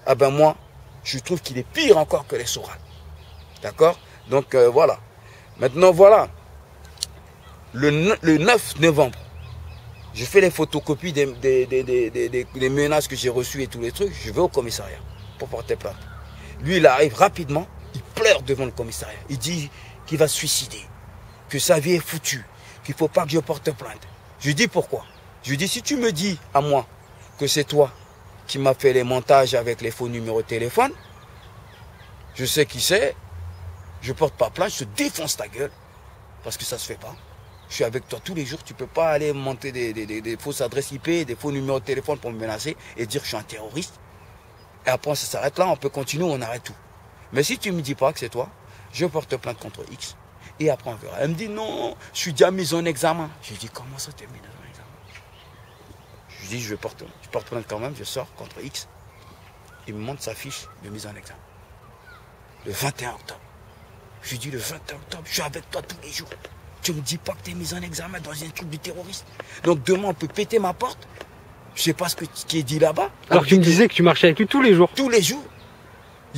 Ah ben moi, je trouve qu'il est pire encore que les Soral. D'accord? Donc voilà. Maintenant voilà. Le 9 novembre, je fais les photocopies des menaces que j'ai reçues et tous les trucs. Je vais au commissariat pour porter plainte. Lui, il arrive rapidement, il pleure devant le commissariat. Il dit qu'il va se suicider, que sa vie est foutue, qu'il ne faut pas que je porte plainte. Je lui dis pourquoi? Je lui dis, si tu me dis à moi que c'est toi qui m'as fait les montages avec les faux numéros de téléphone, je sais qui c'est, je ne porte pas plainte, je te défonce ta gueule, parce que ça ne se fait pas. Je suis avec toi tous les jours, tu ne peux pas aller monter des fausses adresses IP, des faux numéros de téléphone pour me menacer et dire que je suis un terroriste. Et après, ça s'arrête là, on peut continuer, on arrête tout. Mais si tu ne me dis pas que c'est toi, je porte plainte contre X. Et après, on verra. Elle me dit non, je suis déjà mis en examen. Je lui dis, comment ça t'es mis en examen? Je lui dis, je porte plainte quand même, je sors contre X. Il me montre sa fiche de mise en examen. Le 21 octobre. Je lui dis, le 21 octobre, je suis avec toi tous les jours. Tu ne me dis pas que tu es mis en examen dans un truc de terroriste. Donc demain, on peut péter ma porte. Je ne sais pas ce qui est dit là-bas. Alors que tu me disais que tu marchais avec lui tous les jours. Tous les jours.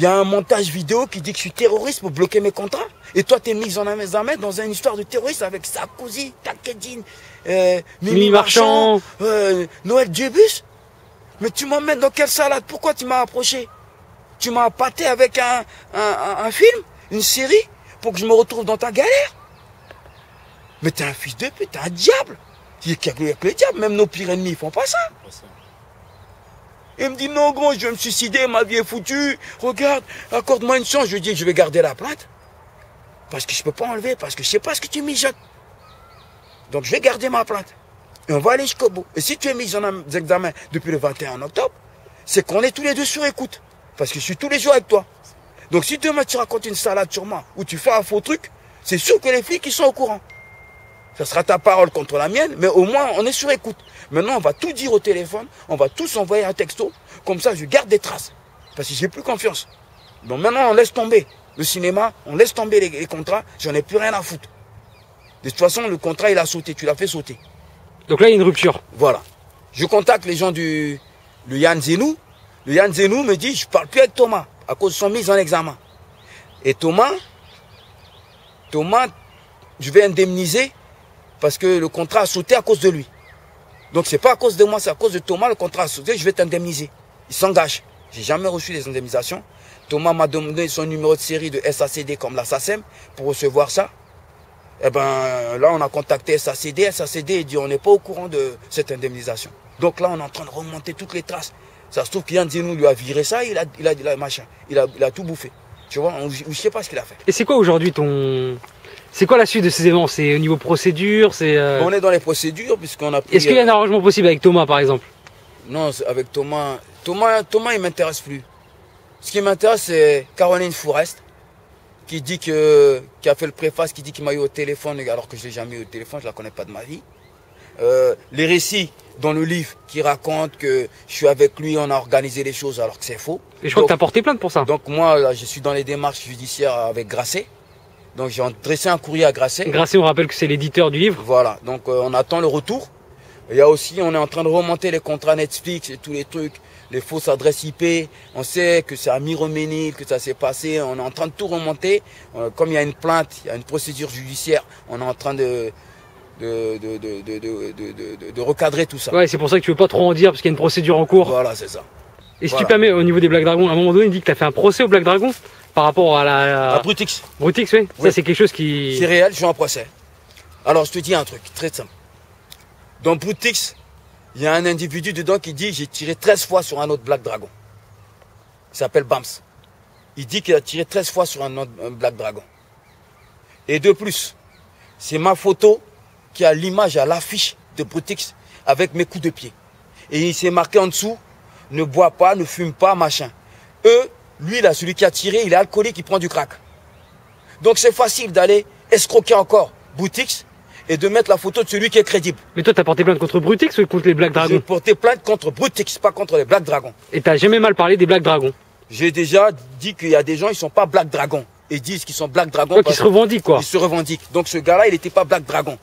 Il y a un montage vidéo qui dit que je suis terroriste pour bloquer mes contrats. Et toi, tu es mis en examen dans une histoire de terroriste avec Sarkozy, Takedine, Mimi Marchand, Noël Dubus. Mais tu m'emmènes dans quelle salade? Pourquoi tu m'as approché? Tu m'as appâté avec un film, une série, pour que je me retrouve dans ta galère? Mais t'es un fils de pute, t'es un diable. Il y a que les diables, même nos pires ennemis, ils font pas ça. Il me dit, non, gros, je vais me suicider, ma vie est foutue. Regarde, accorde-moi une chance. Je lui dis, je vais garder la plainte. Parce que je peux pas enlever, parce que je sais pas ce que tu mijotes. Donc, je vais garder ma plainte. Et on va aller jusqu'au bout. Et si tu es mis en examen depuis le 21 octobre, c'est qu'on est tous les deux sur écoute. Parce que je suis tous les jours avec toi. Donc, si demain tu racontes une salade sur moi, ou tu fais un faux truc, c'est sûr que les flics, ils sont au courant. Ça sera ta parole contre la mienne, mais au moins, on est sur écoute. Maintenant, on va tout dire au téléphone, on va tous envoyer un texto, comme ça, je garde des traces. Parce que j'ai plus confiance. Donc maintenant, on laisse tomber le cinéma, on laisse tomber les contrats, j'en ai plus rien à foutre. De toute façon, le contrat, il a sauté, tu l'as fait sauter. Donc là, il y a une rupture. Voilà. Je contacte les gens le Yann Zenou. Le Yann Zenou me dit, je ne parle plus avec Thomas, à cause de son mise en examen. Et Thomas, je vais indemniser, parce que le contrat a sauté à cause de lui. Donc c'est pas à cause de moi, c'est à cause de Thomas, le contrat a sauté, je vais t'indemniser. Il s'engage. J'ai jamais reçu les indemnisations. Thomas m'a donné son numéro de série de SACD comme la SACEM pour recevoir ça. Eh ben là on a contacté SACD, SACD dit on n'est pas au courant de cette indemnisation. Donc là on est en train de remonter toutes les traces. Ça se trouve qu'Yann Zenou lui a viré ça, il a machin, il a tout bouffé. Tu vois, je sais pas ce qu'il a fait. Et c'est quoi aujourd'hui c'est quoi la suite de ces événements? C'est au niveau procédure, On est dans les procédures puisqu'on a pris... Est-ce qu'il y a un arrangement possible avec Thomas par exemple? Non, avec Thomas, il m'intéresse plus. Ce qui m'intéresse, c'est Caroline Fourest, qui a fait le préface, qui dit qu'il m'a eu au téléphone, alors que je l'ai jamais eu au téléphone, je la connais pas de ma vie. Les récits dans le livre qui racontent que je suis avec lui, on a organisé les choses alors que c'est faux. Et je crois que tu as porté plainte pour ça. Donc moi, là, je suis dans les démarches judiciaires avec Grasset. Donc j'ai dressé un courrier à Grasset. Grasset, on rappelle que c'est l'éditeur du livre. Voilà, donc on attend le retour. Il y a aussi, on est en train de remonter les contrats Netflix et tous les trucs, les fausses adresses IP. On sait que c'est à Miroménil que ça s'est passé. On est en train de tout remonter. Comme il y a une plainte, il y a une procédure judiciaire, on est en train de recadrer tout ça. Ouais, c'est pour ça que tu veux pas trop en dire parce qu'il y a une procédure en cours. Voilà, c'est ça. Et si tu permets, au niveau des Black Dragons, à un moment donné, il dit que tu as fait un procès aux Black Dragons par rapport à Brutix. Brutix, oui. Ça, c'est quelque chose qui... C'est réel, je suis en procès. Alors, je te dis un truc très simple. Dans Brutix, il y a un individu dedans qui dit j'ai tiré 13 fois sur un autre Black Dragon. Il s'appelle Bams. Il dit qu'il a tiré 13 fois sur un Black Dragon. Et de plus, c'est ma photo qui a l'image à l'affiche de Brutix avec mes coups de pied. Et il s'est marqué en dessous, ne bois pas, ne fume pas, machin. Lui là, celui qui a tiré, il est alcoolique, il prend du crack. Donc c'est facile d'aller escroquer encore Brutix et de mettre la photo de celui qui est crédible. Mais toi, t'as porté plainte contre Brutix ou contre les Black Dragons? J'ai porté plainte contre Brutix, pas contre les Black Dragons. Et t'as jamais mal parlé des Black Dragons? J'ai déjà dit qu'il y a des gens, ils sont pas Black Dragons. Ils disent qu'ils sont Black Dragons. Donc ils se revendiquent quoi? Ils se revendiquent. Donc ce gars-là, il n'était pas Black Dragon.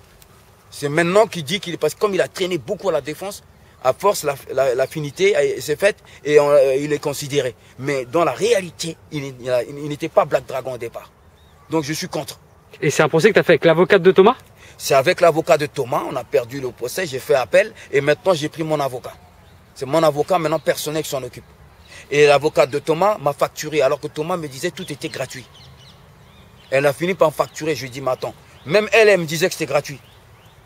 C'est maintenant qu'il dit qu'il est... Parce que comme il a traîné beaucoup à la défense, à force, l'affinité s'est faite et il est considéré. Mais dans la réalité, il n'était pas Black Dragon au départ. Donc je suis contre. Et c'est un procès que tu as fait avec l'avocate de Thomas? C'est avec l'avocat de Thomas, on a perdu le procès, j'ai fait appel et maintenant j'ai pris mon avocat. C'est mon avocat maintenant personnel qui s'en occupe. Et l'avocate de Thomas m'a facturé alors que Thomas me disait que tout était gratuit. Elle a fini par me facturer, je lui ai dit mais attends, même elle me disait que c'était gratuit.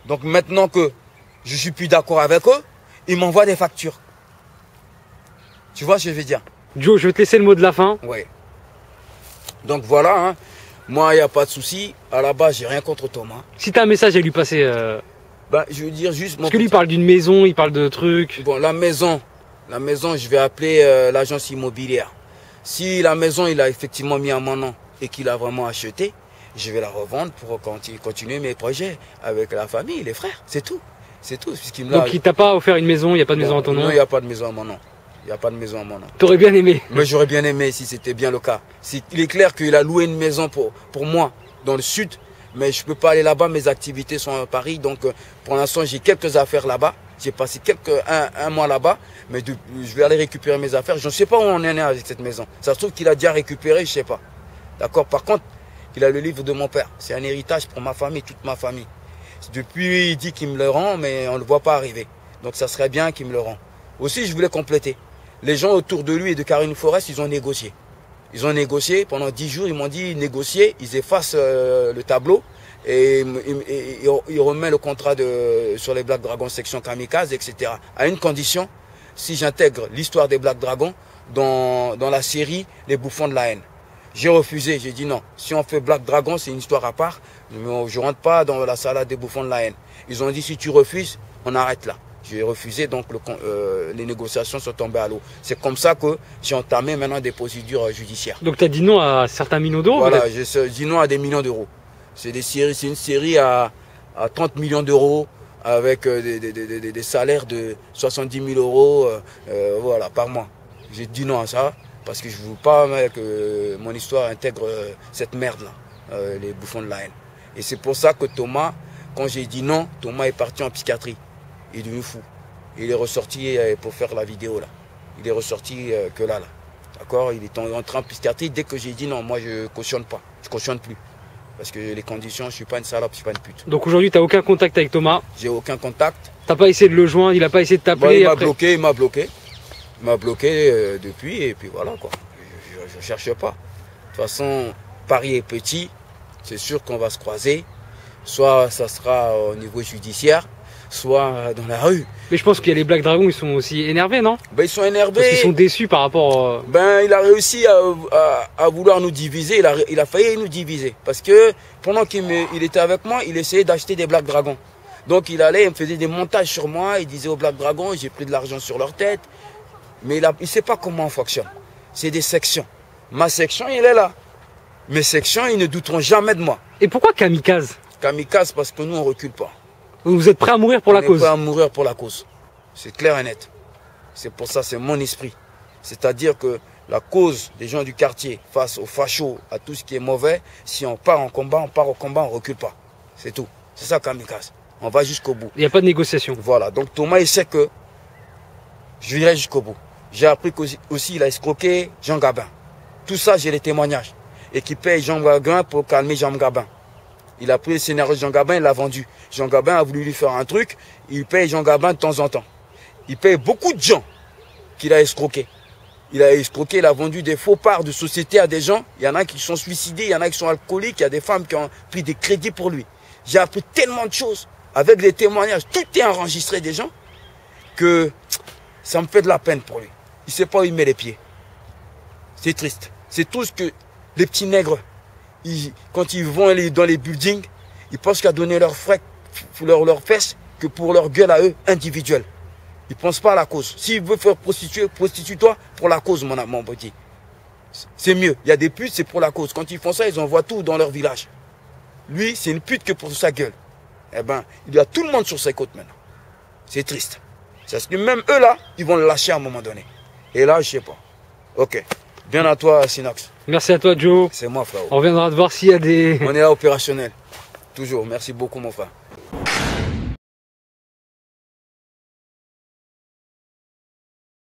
Donc maintenant que je suis plus d'accord avec eux, ils m'envoient des factures. Tu vois ce que je veux dire? Joe, je vais te laisser le mot de la fin. Oui. Donc voilà, hein. Moi, il n'y a pas de souci. À la base, j'ai rien contre Thomas. Si tu as un message à lui passer... Bah, je veux dire juste... Parce que lui, il parle d'une maison, il parle de trucs... Bon, la maison, je vais appeler l'agence immobilière. Si la maison, il a effectivement mis en mon nom et qu'il a vraiment acheté, je vais la revendre pour continuer mes projets avec la famille, les frères. C'est tout. C'est tout. Donc il t'a pas offert une maison, il n'y a pas de maison à ton nom? Non, il n'y a pas de maison à mon nom. Il n'y a pas de maison à mon nom. T'aurais bien aimé? Mais j'aurais bien aimé si c'était bien le cas. Il est clair qu'il a loué une maison pour moi dans le sud, mais je ne peux pas aller là-bas, mes activités sont à Paris, donc pour l'instant j'ai quelques affaires là-bas. J'ai passé un mois là-bas, mais je vais aller récupérer mes affaires. Je ne sais pas où on en est avec cette maison. Ça se trouve qu'il a déjà récupéré, je ne sais pas. D'accord. Par contre, il a le livre de mon père. C'est un héritage pour ma famille, toute ma famille. Depuis, il dit qu'il me le rend, mais on ne le voit pas arriver. Donc ça serait bien qu'il me le rend. Aussi, je voulais compléter. Les gens autour de lui et de Karine Forest, ils ont négocié. Ils ont négocié pendant 10 jours. Ils m'ont dit négocier. Ils effacent le tableau et ils remettent le contrat sur les Black Dragons section Kamikaze, etc. À une condition, si j'intègre l'histoire des Black Dragons dans la série Les Bouffons de la haine. J'ai refusé. J'ai dit non. Si on fait Black Dragon, c'est une histoire à part. Je ne rentre pas dans la salade des Bouffons de la haine. Ils ont dit si tu refuses, on arrête là. J'ai refusé, donc les négociations sont tombées à l'eau. C'est comme ça que j'ai entamé maintenant des procédures judiciaires. Donc tu as dit non à certains millions d'euros? Voilà, j'ai dit non à des millions d'euros. C'est une série à 30 millions d'euros avec des salaires de 70 000 euros voilà, par mois. J'ai dit non à ça parce que je ne veux pas que mon histoire intègre cette merde-là, les Bouffons de la haine. Et c'est pour ça que Thomas, quand j'ai dit non, Thomas est parti en psychiatrie. Il est devenu fou. Il est ressorti pour faire la vidéo là. Il est ressorti que là. D'accord. Il est entré en psychiatrie. Dès que j'ai dit non, moi je cautionne pas. Je cautionne plus. Parce que les conditions, je suis pas une salope, je suis pas une pute. Donc aujourd'hui, tu n'as aucun contact avec Thomas? J'ai aucun contact. T'as pas essayé de le joindre? Il a pas essayé de t'appeler? Il m'a bloqué, il m'a bloqué. Il m'a bloqué depuis et puis voilà quoi. Je cherche pas. De toute façon, Paris est petit. C'est sûr qu'on va se croiser. Soit ça sera au niveau judiciaire, soit dans la rue. Mais je pense qu'il y a les Black Dragons, ils sont aussi énervés, non? Ben, ils sont énervés. Parce qu'ils sont déçus par rapport... Ben, il a réussi à vouloir nous diviser, il a failli nous diviser. Parce que pendant qu'il était avec moi, il essayait d'acheter des Black Dragons. Donc il allait, il me faisait des montages sur moi, il disait aux Black Dragons, j'ai pris de l'argent sur leur tête. Mais il ne sait pas comment on fonctionne. C'est des sections. Ma section, il est là. Mes sections, ils ne douteront jamais de moi. Et pourquoi Kamikaze? Kamikaze, parce que nous, on ne recule pas. Vous êtes prêt à mourir pour la cause? On est prêt à mourir pour la cause. C'est clair et net. C'est pour ça, c'est mon esprit. C'est-à-dire que la cause des gens du quartier face aux fachos, à tout ce qui est mauvais, si on part en combat, on part au combat, on ne recule pas. C'est tout. C'est ça, Kamikaze. On va jusqu'au bout. Il n'y a pas de négociation. Voilà. Donc Thomas, il sait que je irai jusqu'au bout. J'ai appris qu'aussi, il a escroqué Jean Gabin. Tout ça, j'ai les témoignages. Et qui paye Jean Gabin pour calmer Jean Gabin. Il a pris le scénario de Jean Gabin, il l'a vendu. Jean Gabin a voulu lui faire un truc, il paye Jean Gabin de temps en temps. Il paye beaucoup de gens qu'il a escroqués. Il a escroqué, il a vendu des faux parts de société à des gens. Il y en a qui sont suicidés, il y en a qui sont alcooliques, il y a des femmes qui ont pris des crédits pour lui. J'ai appris tellement de choses avec les témoignages. Tout est enregistré des gens que ça me fait de la peine pour lui. Il ne sait pas où il met les pieds. C'est triste. C'est tout ce que les petits nègres, quand ils vont dans les buildings, ils pensent qu'à donner leurs frais, leurs fesses, que pour leur gueule à eux, individuelle. Ils ne pensent pas à la cause. S'ils veulent faire prostituer, prostitue-toi pour la cause, mon petit. C'est mieux. Il y a des putes, c'est pour la cause. Quand ils font ça, ils envoient tout dans leur village. Lui, c'est une pute que pour sa gueule. Eh ben, il y a tout le monde sur ses côtes maintenant. C'est triste. Parce que même eux là, ils vont le lâcher à un moment donné. Et là, je sais pas. Ok. Bien à toi, Sinox. Merci à toi, Joe. C'est moi, frère. On reviendra te voir s'il y a des... On est là opérationnel. Toujours. Merci beaucoup, mon frère.